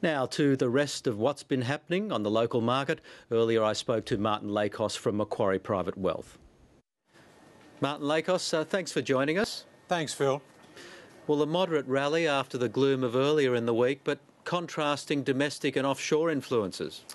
Now to the rest of what's been happening on the local market. Earlier I spoke to Martin Lakos from Macquarie Private Wealth. Martin Lakos, thanks for joining us. Thanks, Phil. Well, a moderate rally after the gloom of earlier in the week, but contrasting domestic and offshore influences.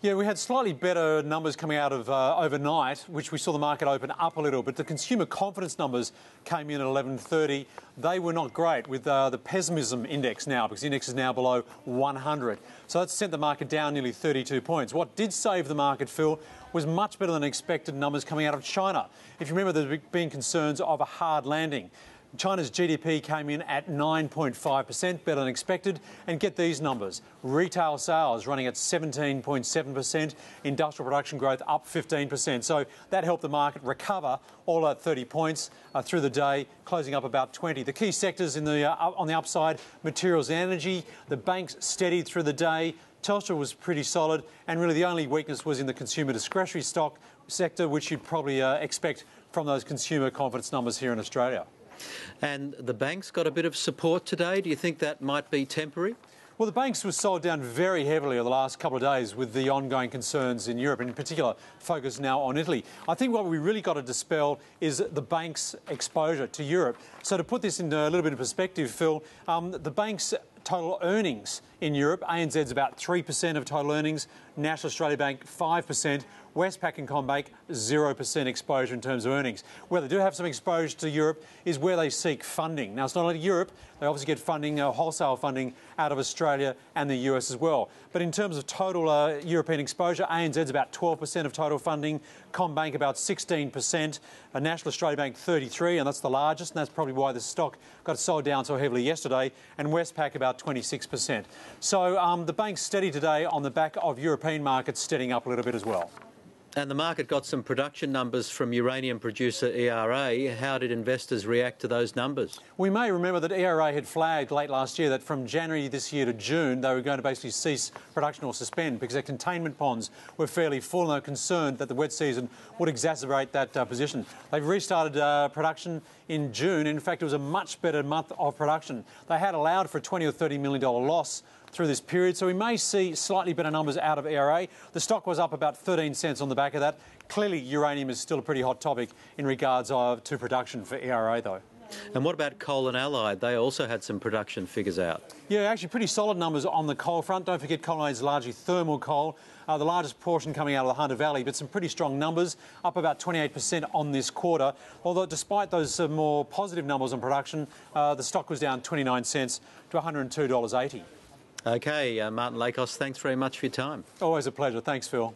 Yeah, we had slightly better numbers coming out of overnight, which we saw the market open up a little, but the consumer confidence numbers came in at 11:30. They were not great with the pessimism index now, because the index is now below 100. So that's sent the market down nearly 32 points. What did save the market, Phil, was much better than expected numbers coming out of China. If you remember, there's been concerns of a hard landing. China's GDP came in at 9.5%, better than expected. And get these numbers. Retail sales running at 17.7%, industrial production growth up 15%. So that helped the market recover all at 30 points through the day, closing up about 20. The key sectors on the upside, materials and energy. The banks steadied through the day. Telstra was pretty solid, and really the only weakness was in the consumer discretionary stock sector, which you'd probably expect from those consumer confidence numbers here in Australia. And the banks got a bit of support today. Do you think that might be temporary? Well, the banks were sold down very heavily over the last couple of days with the ongoing concerns in Europe, and in particular focus now on Italy. I think what we really got to dispel is the banks' exposure to Europe. So to put this into a little bit of perspective, Phil, the banks' total earnings in Europe, ANZ's about 3% of total earnings, National Australia Bank 5%, Westpac and CommBank 0% exposure in terms of earnings. Where they do have some exposure to Europe is where they seek funding. Now, it's not only Europe, they obviously get funding, wholesale funding out of Australia and the US as well. But in terms of total European exposure, ANZ's about 12% of total funding, CommBank about 16%, National Australia Bank 33%, and that's the largest, and that's probably why the stock got sold down so heavily yesterday, and Westpac about 26%. So the bank's steady today on the back of European markets steadying up a little bit as well. And the market got some production numbers from uranium producer ERA. How did investors react to those numbers? We may remember that ERA had flagged late last year that from January this year to June, they were going to basically cease production or suspend because their containment ponds were fairly full, and they were concerned that the wet season would exacerbate that position. They've restarted production in June. In fact, it was a much better month of production. They had allowed for a $20 or $30 million loss through this period, so we may see slightly better numbers out of ERA. The stock was up about 13 cents on the back of that. Clearly, uranium is still a pretty hot topic in regards to production for ERA, though. And what about coal and allied? They also had some production figures out. Yeah, actually pretty solid numbers on the coal front. Don't forget, coal is largely thermal coal, the largest portion coming out of the Hunter Valley, but some pretty strong numbers, up about 28% on this quarter. Although despite those more positive numbers on production, the stock was down 29 cents to $102.80. OK, Martin Lakos, thanks very much for your time. Always a pleasure. Thanks, Phil.